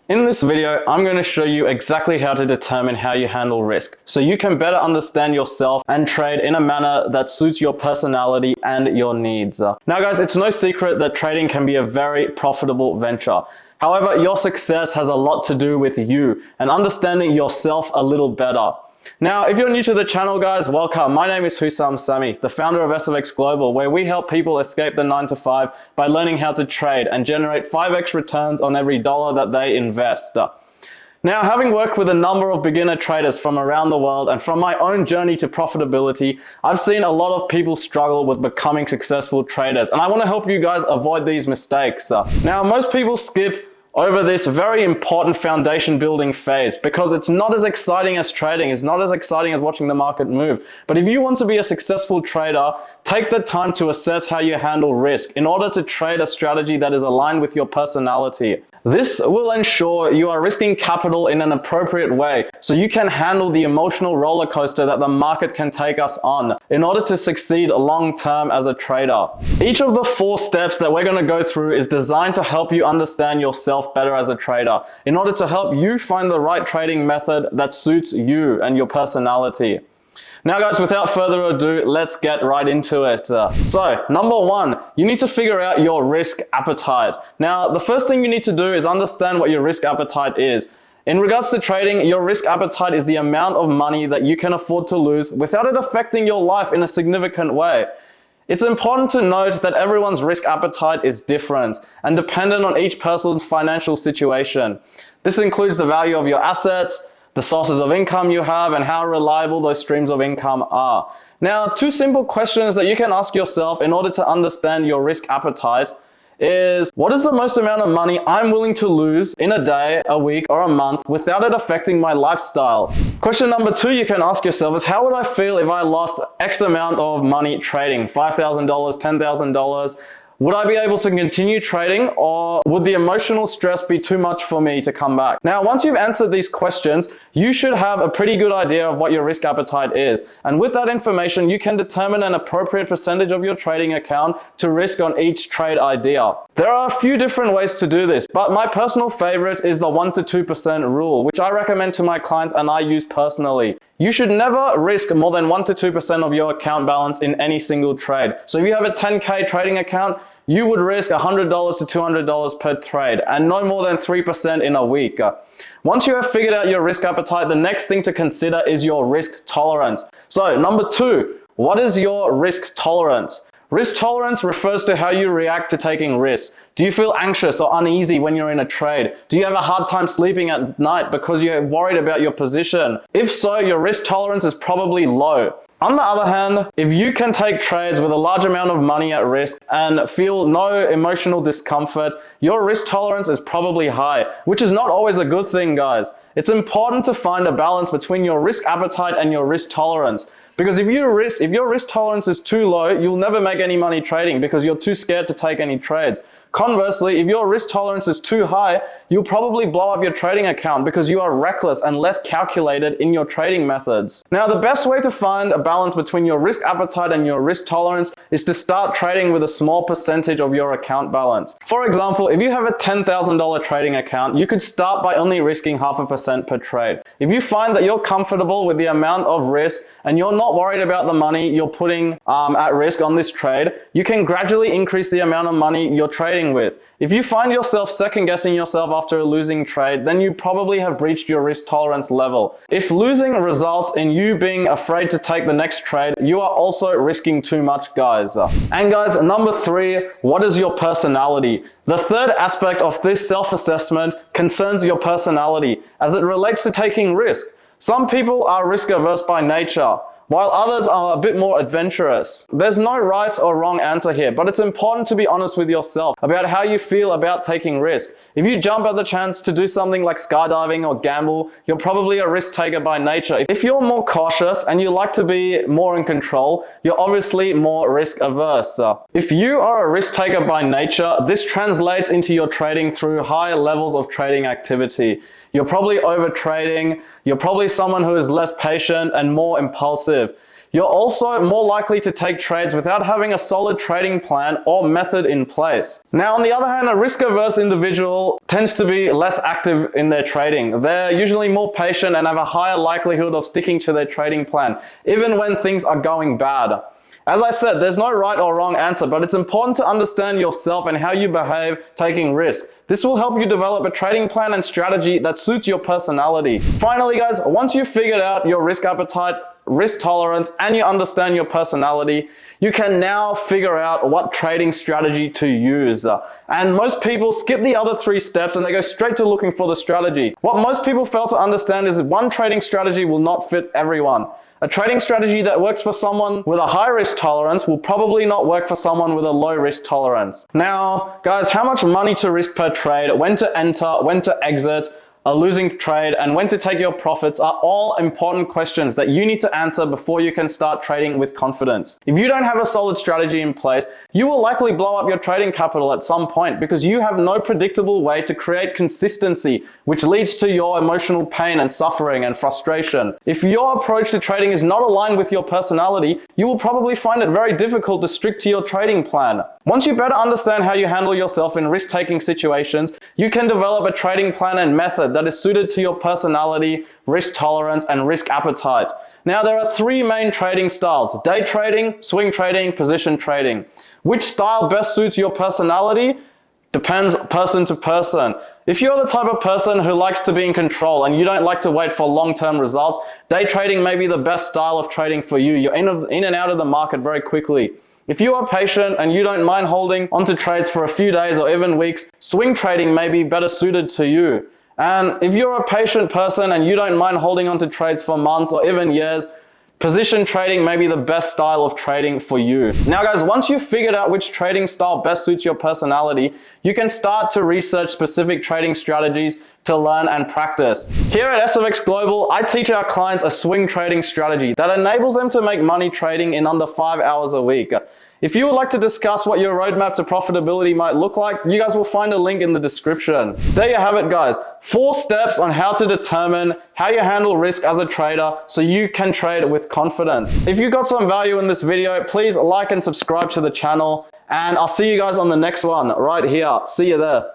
In this video, I'm going to show you exactly how to determine how you handle risk, so you can better understand yourself and trade in a manner that suits your personality and your needs. Now guys, it's no secret that trading can be a very profitable venture. However, your success has a lot to do with you and understanding yourself a little better. Now, if you're new to the channel, guys, welcome. My name is Hussam Sami, the founder of SFX-GLOBAL, where we help people escape the 9-to-5 by learning how to trade and generate 5x returns on every dollar that they invest. Now, having worked with a number of beginner traders from around the world and from my own journey to profitability, I've seen a lot of people struggle with becoming successful traders, and I want to help you guys avoid these mistakes. Now, most people skip over this very important foundation building phase because it's not as exciting as trading, it's not as exciting as watching the market move. But if you want to be a successful trader, take the time to assess how you handle risk in order to trade a strategy that is aligned with your personality. This will ensure you are risking capital in an appropriate way so you can handle the emotional roller coaster that the market can take us on in order to succeed long term as a trader. Each of the 4 steps that we're going to go through is designed to help you understand yourself better as a trader in order to help you find the right trading method that suits you and your personality. Now guys, without further ado, let's get right into it. So, number 1, you need to figure out your risk appetite. Now, the first thing you need to do is understand what your risk appetite is. In regards to trading, your risk appetite is the amount of money that you can afford to lose without it affecting your life in a significant way. It's important to note that everyone's risk appetite is different and dependent on each person's financial situation. This includes the value of your assets, the sources of income you have, and how reliable those streams of income are. Now, 2 simple questions that you can ask yourself in order to understand your risk appetite is, what is the most amount of money I'm willing to lose in a day, a week, or a month without it affecting my lifestyle? Question number 2 you can ask yourself is, how would I feel if I lost X amount of money trading? $5,000, $10,000? Would I be able to continue trading, or would the emotional stress be too much for me to come back? Now, once you've answered these questions, you should have a pretty good idea of what your risk appetite is. And with that information, you can determine an appropriate percentage of your trading account to risk on each trade idea. There are a few different ways to do this, but my personal favorite is the 1 to 2% rule, which I recommend to my clients and I use personally. You should never risk more than 1 to 2% of your account balance in any single trade. So if you have a 10K trading account, you would risk $100 to $200 per trade and no more than 3% in a week. Once you have figured out your risk appetite, the next thing to consider is your risk tolerance. So number 2, what is your risk tolerance? Risk tolerance refers to how you react to taking risks. Do you feel anxious or uneasy when you're in a trade? Do you have a hard time sleeping at night because you're worried about your position? If so, your risk tolerance is probably low. On the other hand, if you can take trades with a large amount of money at risk and feel no emotional discomfort, your risk tolerance is probably high, which is not always a good thing, guys. It's important to find a balance between your risk appetite and your risk tolerance. Because if your risk tolerance is too low, you'll never make any money trading because you're too scared to take any trades. Conversely, if your risk tolerance is too high, you'll probably blow up your trading account because you are reckless and less calculated in your trading methods. Now, the best way to find a balance between your risk appetite and your risk tolerance is to start trading with a small percentage of your account balance. For example, if you have a $10,000 trading account, you could start by only risking 0.5% per trade. If you find that you're comfortable with the amount of risk and you're not worried about the money you're putting at risk on this trade, you can gradually increase the amount of money you're trading with. If you find yourself second guessing yourself after a losing trade, then you probably have breached your risk tolerance level. If losing results in you being afraid to take the next trade, you are also risking too much, guys. And guys, number 3, what is your personality? The third aspect of this self-assessment concerns your personality as it relates to taking risk. Some people are risk averse by nature, while others are a bit more adventurous. There's no right or wrong answer here, but it's important to be honest with yourself about how you feel about taking risk. If you jump at the chance to do something like skydiving or gamble, you're probably a risk taker by nature. If you're more cautious and you like to be more in control, you're obviously more risk averse. If you are a risk taker by nature, this translates into your trading through high levels of trading activity. You're probably over trading. You're probably someone who is less patient and more impulsive. You're also more likely to take trades without having a solid trading plan or method in place. Now, on the other hand, a risk-averse individual tends to be less active in their trading. They're usually more patient and have a higher likelihood of sticking to their trading plan, even when things are going bad. As I said, there's no right or wrong answer, but it's important to understand yourself and how you behave taking risk. This will help you develop a trading plan and strategy that suits your personality. Finally, guys, once you've figured out your risk appetite, risk tolerance, and you understand your personality, you can now figure out what trading strategy to use. And most people skip the other 3 steps and they go straight to looking for the strategy. What most people fail to understand is one trading strategy will not fit everyone. A trading strategy that works for someone with a high risk tolerance will probably not work for someone with a low risk tolerance. Now, guys, how much money to risk per trade, when to enter, when to exit a losing trade, and when to take your profits are all important questions that you need to answer before you can start trading with confidence. If you don't have a solid strategy in place, you will likely blow up your trading capital at some point because you have no predictable way to create consistency, which leads to your emotional pain and suffering and frustration. If your approach to trading is not aligned with your personality, you will probably find it very difficult to stick to your trading plan. Once you better understand how you handle yourself in risk-taking situations, you can develop a trading plan and method that is suited to your personality, risk tolerance, and risk appetite. Now, there are 3 main trading styles: day trading, swing trading, position trading. Which style best suits your personality depends person to person. If you're the type of person who likes to be in control and you don't like to wait for long-term results, day trading may be the best style of trading for you. You're in and out of the market very quickly. If you are patient and you don't mind holding onto trades for a few days or even weeks, swing trading may be better suited to you. And if you're a patient person and you don't mind holding onto trades for months or even years, position trading may be the best style of trading for you. Now, guys, once you've figured out which trading style best suits your personality, you can start to research specific trading strategies to learn and practice. Here at SFX-GLOBAL, I teach our clients a swing trading strategy that enables them to make money trading in under 5 hours a week. If you would like to discuss what your roadmap to profitability might look like, you guys will find a link in the description. There you have it, guys. 4 steps on how to determine how you handle risk as a trader so you can trade with confidence. If you got some value in this video, please like and subscribe to the channel, and I'll see you guys on the next one right here. See you there.